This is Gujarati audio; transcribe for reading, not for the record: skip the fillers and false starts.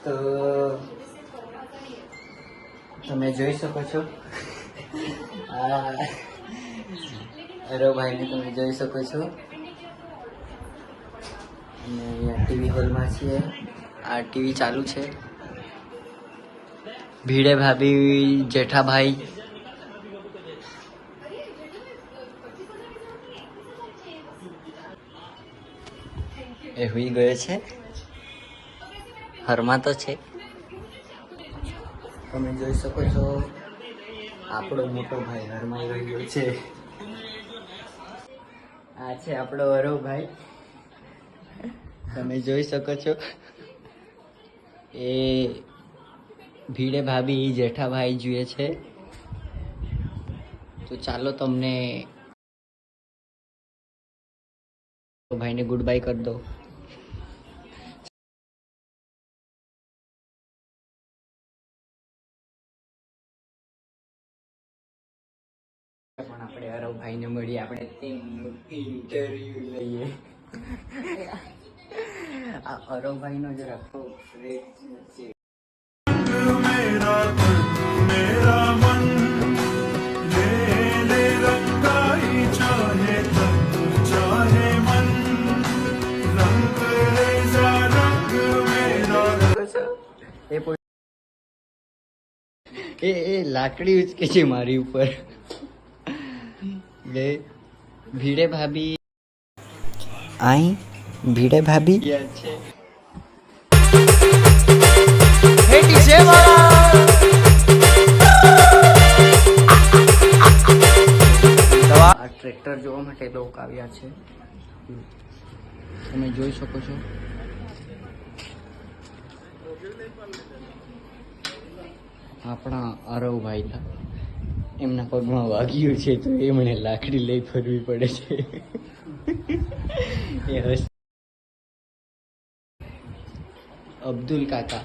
તો તમે જોઈ શકો છો અરવ ભાઈને તમે જોઈ શકો છો અને અહીંયા ટીવી હોલમાં છીએ. આ ટીવી ચાલુ છે. ભીડે ભાભી જેઠાભાઈ એ હુઈ ગયો છે. હરમાં તો છે. તમે જોઈ શકો છો આપણો મોટો ભાઈ હરમાઈ રહ્યો છે. આ છે આપણો અરવભાઈ. તમે જોઈ શકો છો એ ભીડે ભાભી જેઠાભાઈ જોઈએ છે. તો ચાલો તમને ભાઈને ગુડ બાય કરી દો. પણ આપણે અરવભાઈને મળીએ, આપણે તેમનું ઇન્ટરવ્યુ લઈએ. આ અરવભાઈનો જ રાખો છે. એ લાકડી ઉચકે છે મારી ઉપર. ભીડે ભાભી આઈ ભીડે ભાભી છે. આ ટ્રેક્ટર જોવા માટે લોકો આવ્યા છે. તમે જોઈ શકો છો. આપણા અરવભાઈ એમના પગમાં વાગ્યું છે તો એમણે લાકડી લઈ ફરવી પડે છે. એ અબ્દુલ કાકા